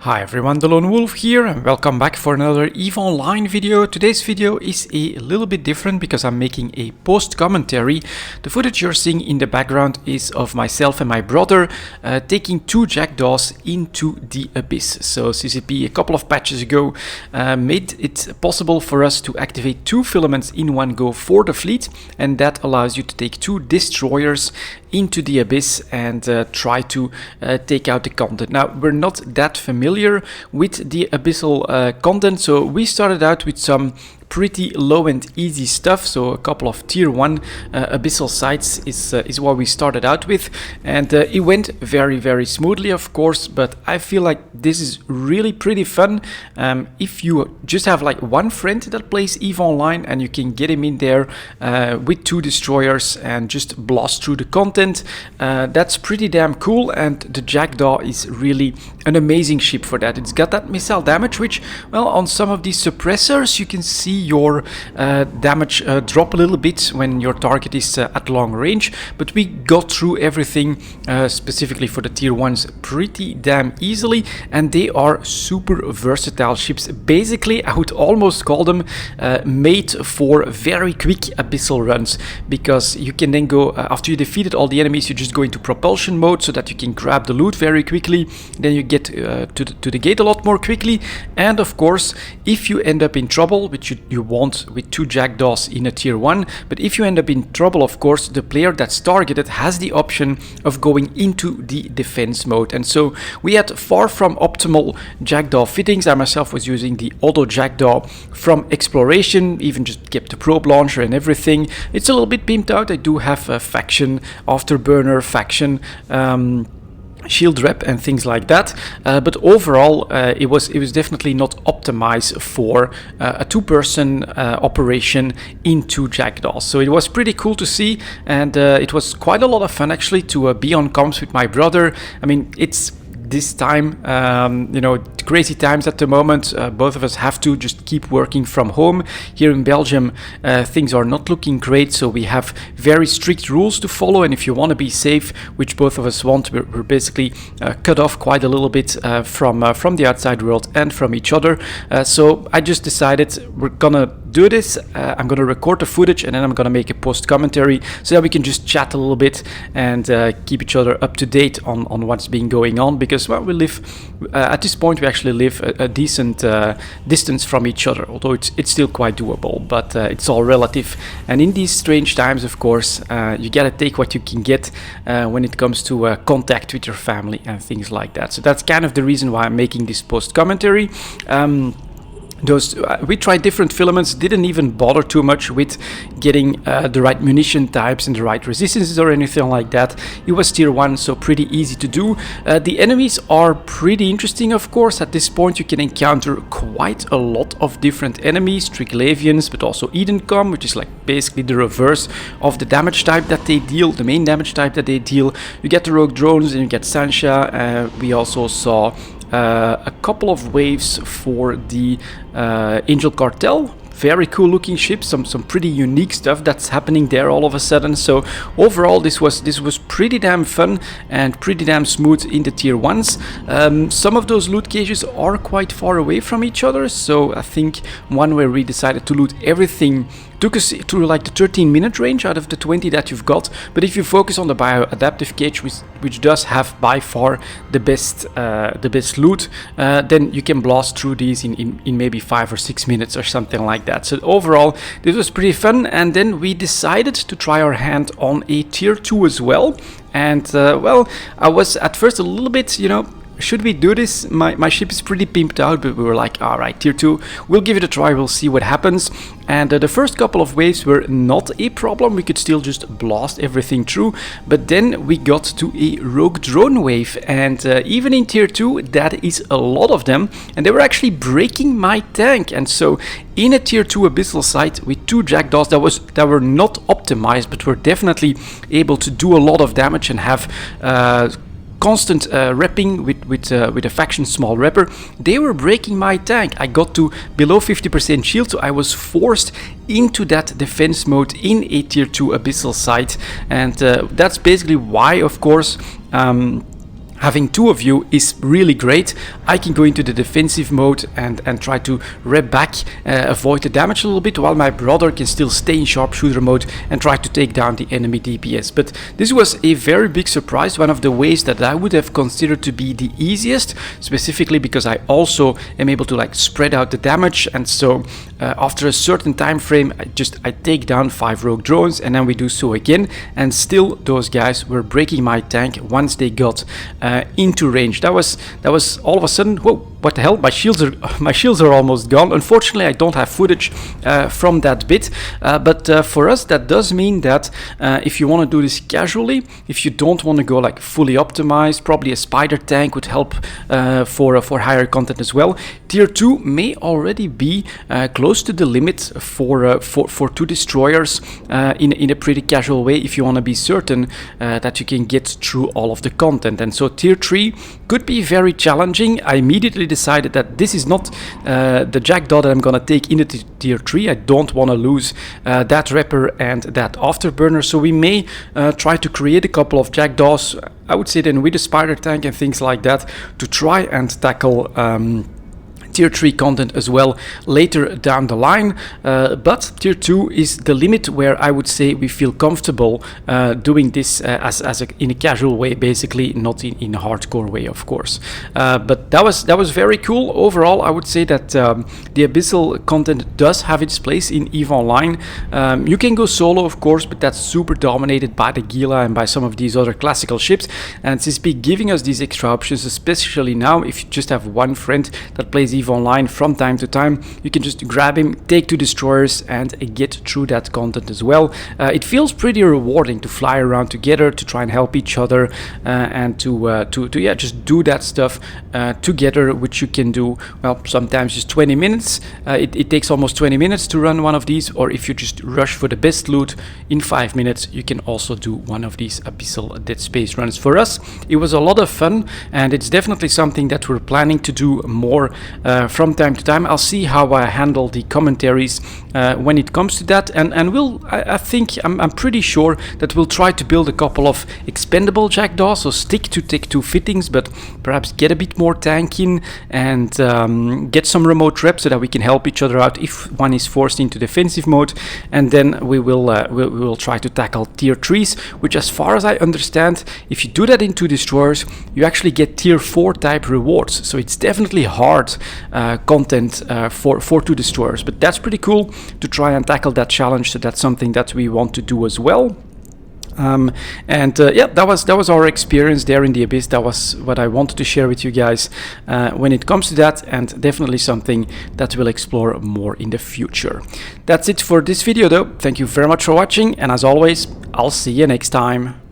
Hi everyone, delonewolf here and welcome back for another EVE Online video. Today's video is a little bit different because I'm making a post-commentary. The footage you're seeing in the background is of myself and my brother taking two Jackdaws into the Abyss. So CCP a couple of patches ago made it possible for us to activate two filaments in one go for the fleet, and that allows you to take two destroyers into the Abyss and try to take out the content. Now, we're not that familiar with the Abyssal content, so we started out with some pretty low and easy stuff. So a couple of tier 1 Abyssal sites is what we started out with, and it went very smoothly, of course, but I feel like this is really pretty fun if you just have like one friend that plays EVE Online and you can get him in there with two destroyers and just blast through the content. That's pretty damn cool, and the Jackdaw is really an amazing ship for that. It's got that missile damage, which, well, on some of these suppressors you can see your damage drop a little bit when your target is at long range, but we got through everything specifically for the tier 1s pretty damn easily, and they are super versatile ships. Basically, I would almost call them made for very quick Abyssal runs, because you can then go, after you defeated all the enemies, you just go into propulsion mode so that you can grab the loot very quickly, then you get to the gate a lot more quickly, and of course, if you end up in trouble, which you won't with two Jackdaws in a tier 1, but if you end up in trouble, of course, the player that's targeted has the option of going into the defense mode. And so we had far from optimal Jackdaw fittings. I myself was using the auto Jackdaw from exploration, even just kept the probe launcher and everything. It's a little bit pimped out. I do have a faction, Afterburner, faction, shield rep and things like that, but overall it was definitely not optimized for a two-person operation into Jackdaw. So it was pretty cool to see, and it was quite a lot of fun actually to be on comms with my brother. I mean, it's this time, you know, crazy times at the moment. Both of us have to just keep working from home. Here in Belgium, things are not looking great, so we have very strict rules to follow, and if you want to be safe, which both of us want, we're basically cut off quite a little bit from the outside world and from each other. So I just decided we're gonna do this. I'm gonna record the footage and then I'm gonna make a post commentary so that we can just chat a little bit and keep each other up to date on what's been going on, because, well, we live at this point, we actually live a decent distance from each other, although it's still quite doable, but it's all relative. And in these strange times, of course, you gotta take what you can get when it comes to contact with your family and things like that. So that's kind of the reason why I'm making this post commentary. We tried different filaments, didn't even bother too much with getting the right munition types and the right resistances or anything like that. It was tier 1, so pretty easy to do. The enemies are pretty interesting, of course. At this point you can encounter quite a lot of different enemies, Triglavians, but also Edencom, which is like basically the reverse of the damage type that they deal, the main damage type that they deal. You get the rogue drones and you get Sancha. We also saw a couple of waves for the Angel Cartel. Very cool looking ships, some pretty unique stuff that's happening there all of a sudden. So overall this was pretty damn fun and pretty damn smooth in the tier 1s. Some of those loot cages are quite far away from each other, so I think one where we decided to loot everything took us to like the 13-minute range out of the 20 that you've got. But if you focus on the bioadaptive cage, which does have by far the best loot, then you can blast through these in maybe 5 or 6 minutes or something like that. So overall this was pretty fun, and then we decided to try our hand on a tier 2 as well. And well, I was at first a little bit, you know, should we do this? My ship is pretty pimped out, but we were like, alright, tier 2, we'll give it a try, we'll see what happens. And the first couple of waves were not a problem, we could still just blast everything through, but then we got to a rogue drone wave, and even in tier 2, that is a lot of them, and they were actually breaking my tank. And so in a tier 2 Abyssal site with two Jackdaws that were not optimized, but were definitely able to do a lot of damage and have constant repping with a faction small repper, they were breaking my tank. I got to below 50% shield, so I was forced into that defense mode in a tier 2 Abyssal site, and that's basically why, of course, having two of you is really great. I can go into the defensive mode and try to rep back, avoid the damage a little bit, while my brother can still stay in sharpshooter mode and try to take down the enemy DPS. But this was a very big surprise, one of the ways that I would have considered to be the easiest, specifically because I also am able to like spread out the damage, and so after a certain time frame I take down 5 rogue drones, and then we do so again, and still those guys were breaking my tank once they got into range. That was all of a sudden, whoa, what the hell, my shields are almost gone. Unfortunately I don't have footage from that bit, but for us that does mean that if you want to do this casually, if you don't want to go like fully optimized, probably a spider tank would help for higher content as well. Tier 2 may already be close to the limit for 2 destroyers in a pretty casual way, if you want to be certain that you can get through all of the content. And so tier 3 could be very challenging. I immediately decided that this is not the Jackdaw that I'm gonna take into tier 3. I don't want to lose that Rapper and that Afterburner, so we may try to create a couple of Jackdaws, I would say then with a spider tank and things like that, to try and tackle tier 3 content as well later down the line, but tier 2 is the limit where I would say we feel comfortable doing this in a casual way, basically, not in a hardcore way, of course. But that was very cool. Overall, I would say that the Abyssal content does have its place in EVE Online. You can go solo, of course, but that's super dominated by the Gila and by some of these other classical ships, and CSP giving us these extra options, especially now if you just have one friend that plays EVE Online from time to time. You can just grab him, take 2 destroyers, and get through that content as well. It feels pretty rewarding to fly around together, to try and help each other, and to just do that stuff together, which you can do, well, sometimes just 20 minutes. It takes almost 20 minutes to run one of these, or if you just rush for the best loot in 5 minutes, you can also do one of these Abyssal Dead Space runs. For us, it was a lot of fun, and it's definitely something that we're planning to do more from time to time. I'll see how I handle the commentaries when it comes to that, and I think I'm pretty sure that we'll try to build a couple of expendable Jackdaws, so stick to Tech 2 fittings, but perhaps get a bit more tank in and get some remote rep so that we can help each other out if one is forced into defensive mode, and then we will try to tackle tier 3s, which, as far as I understand, if you do that in 2 destroyers, you actually get tier 4 type rewards, so it's definitely hard content for 2 destroyers, but that's pretty cool to try and tackle that challenge. So that's something that we want to do as well. Yeah, that was our experience there in the Abyss. That was what I wanted to share with you guys when it comes to that, and definitely something that we'll explore more in the future. That's it for this video though. Thank you very much for watching, and as always, I'll see you next time.